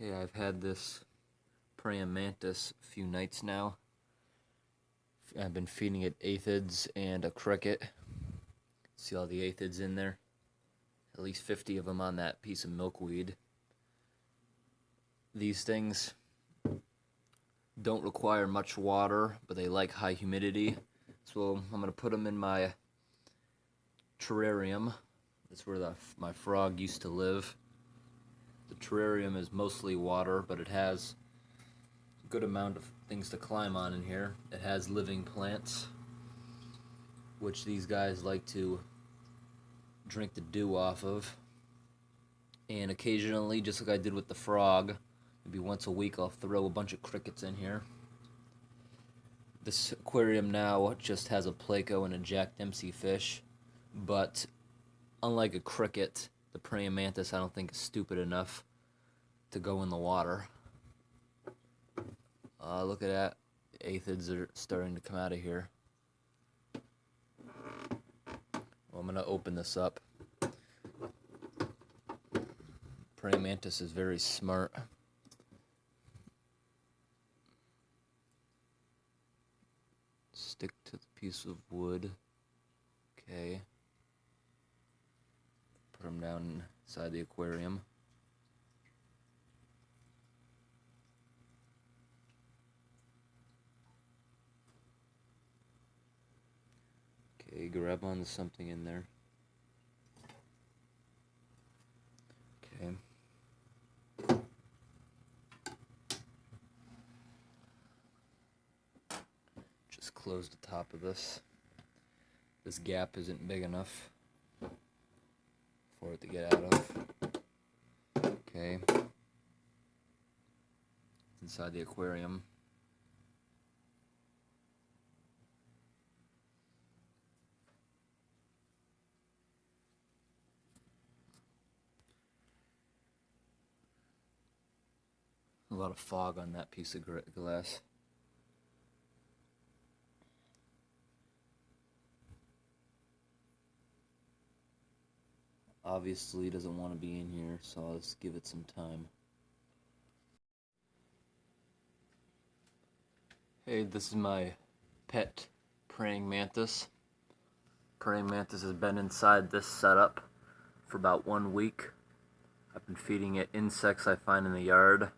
Okay, I've had this Praying Mantis a few nights now. I've been feeding it aphids and a cricket. See all the aphids in there? At least 50 of them on that piece of milkweed. These things don't require much water, but they like high humidity. So I'm going to put them in my terrarium. That's where my frog used to live. The terrarium is mostly water, but it has a good amount of things to climb on in here. It has living plants, which these guys like to drink the dew off of. And occasionally, just like I did with the frog, maybe once a week I'll throw a bunch of crickets in here. This aquarium now just has a Placo and a Jack Dempsey fish, but unlike a cricket, the praying mantis I don't think is stupid enough to go in the water. Look at that. The aphids are starting to come out of here. Well, I'm going to open this up. Praying mantis is very smart. Stick to the piece of wood. Okay. Put them down inside the aquarium. Okay, grab onto something in there. Okay. Just close the top of this. This gap isn't big enough for it to get out of. Okay. Inside the aquarium. A lot of fog on that piece of glass. Obviously doesn't want to be in here, so I'll just give it some time. Hey, this is my pet praying mantis. Praying mantis has been inside this setup for about 1 week. I've been feeding it insects I find in the yard,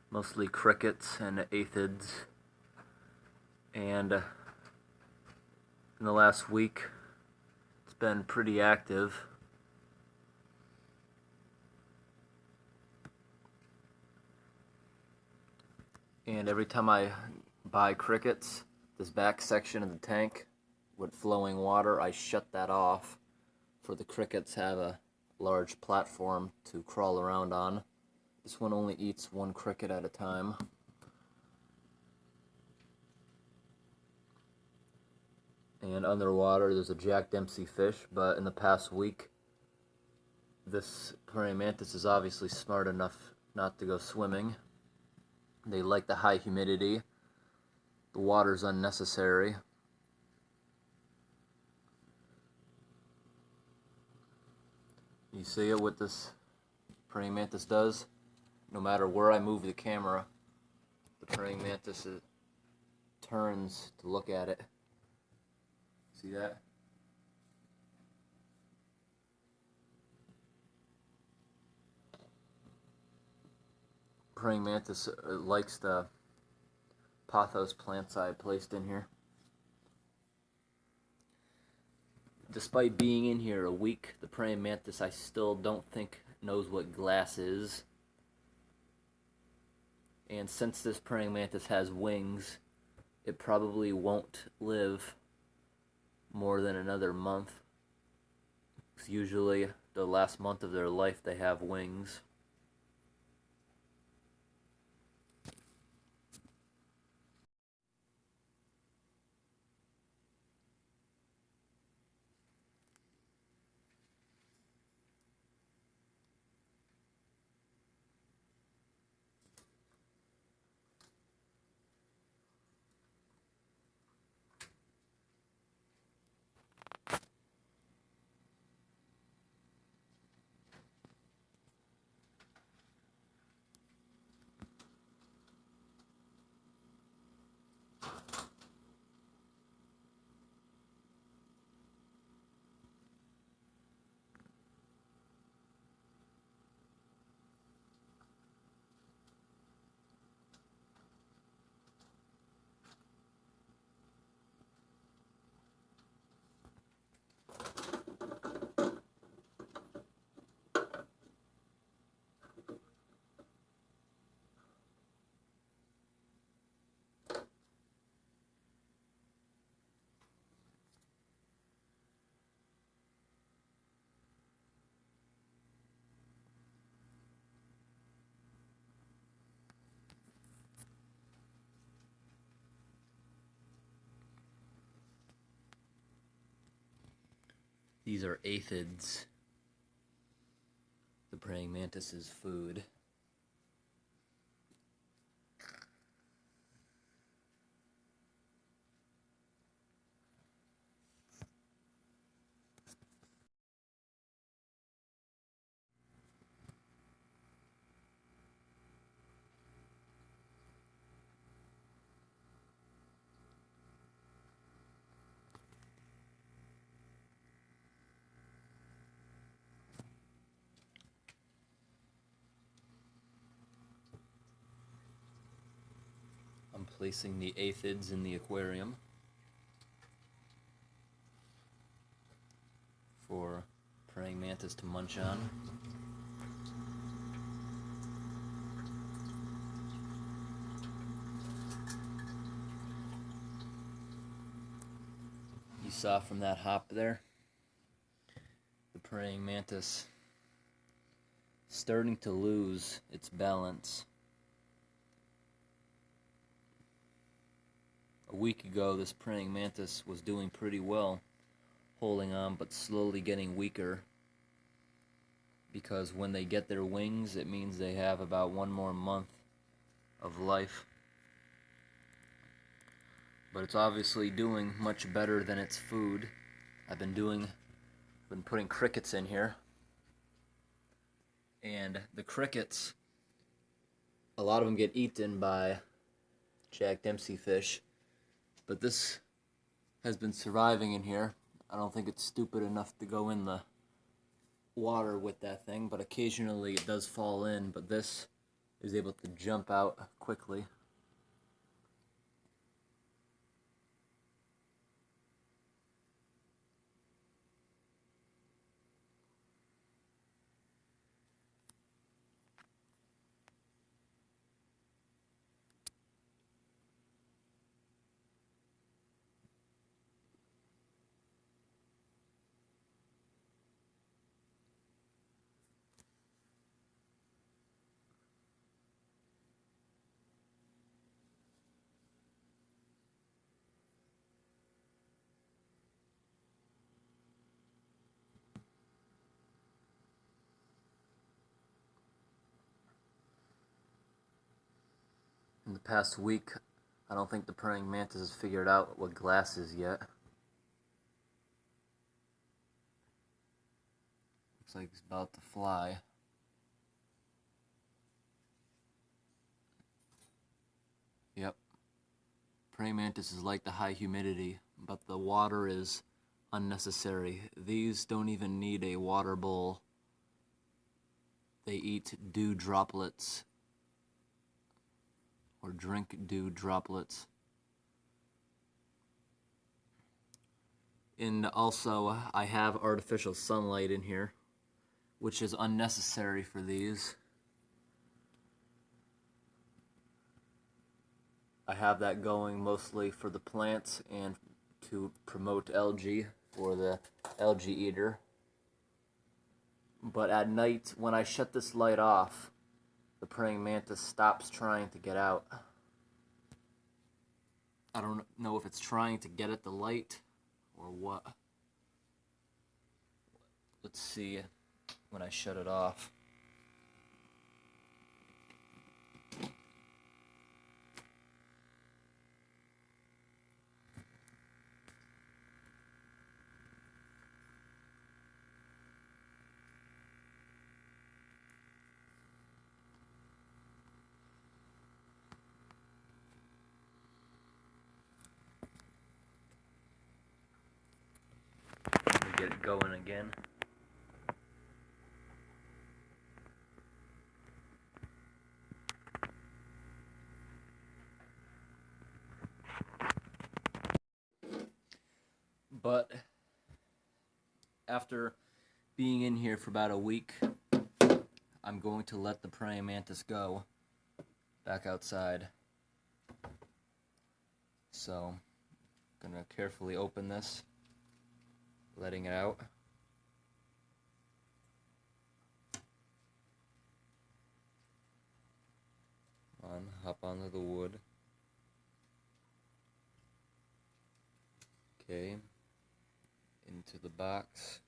mostly crickets and aphids. And in the last week, it's been pretty active. And every time I buy crickets, this back section of the tank with flowing water, I shut that off for the crickets have a large platform to crawl around on. This one only eats one cricket at a time. And underwater there's a Jack Dempsey fish, but in the past week this praying mantis is obviously smart enough not to go swimming. They like the high humidity. The water's unnecessary. You see it, what this praying mantis does? No matter where I move the camera, the praying mantis turns to look at it. See that? Praying mantis likes the pothos plants I placed in here. Despite being in here a week, the praying mantis I still don't think knows what glass is. And since this praying mantis has wings, it probably won't live more than another month. It's usually the last month of their life they have wings. These are aphids, the praying mantis's food. I'm placing the aphids in the aquarium for praying mantis to munch on. You saw from that hop there, the praying mantis starting to lose its balance. A week ago, this praying mantis was doing pretty well, holding on, but slowly getting weaker, because when they get their wings, it means they have about 1 more month of life. But it's obviously doing much better than its food. I've been putting crickets in here, and the crickets, a lot of them get eaten by Jack Dempsey fish, but this has been surviving in here. I don't think it's stupid enough to go in the water with that thing, but occasionally it does fall in, but this is able to jump out quickly. In the past week, I don't think the praying mantis has figured out what glass is yet. Looks like it's about to fly. Yep. Praying mantises like the high humidity, but the water is unnecessary. These don't even need a water bowl. They eat dew droplets, or drink dew droplets. And also, I have artificial sunlight in here, which is unnecessary for these. I have that going mostly for the plants and to promote algae for the algae eater. But at night, when I shut this light off, the praying mantis stops trying to get out. I don't know if it's trying to get at the light or what. Let's see when I shut it off. Let me get it going again. But after being in here for about a week, I'm going to let the praying mantis go back outside. So, I'm going to carefully open this, letting it out. Hop onto the wood. Okay, into the box.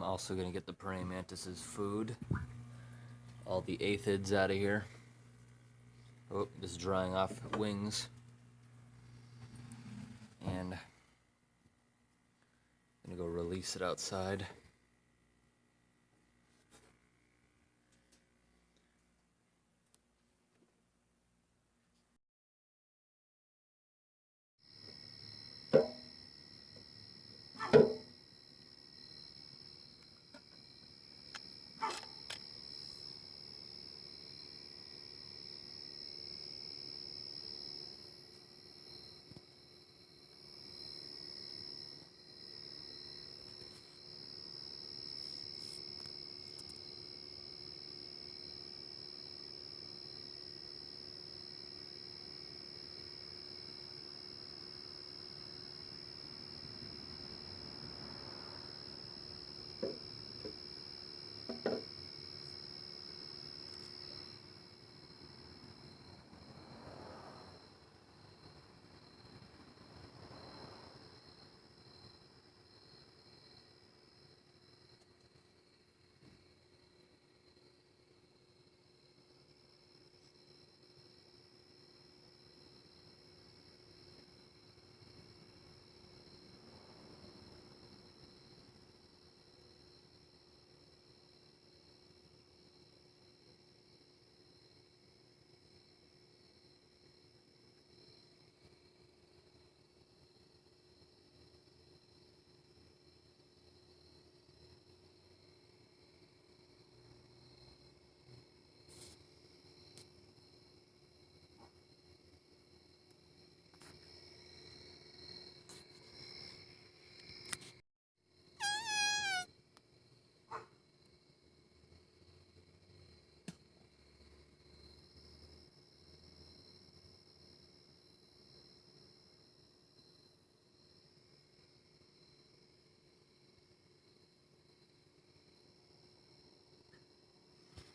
also going to get the praying mantis's food. All the aphids out of here. Oh, this is drying off wings. And I'm going to go release it outside.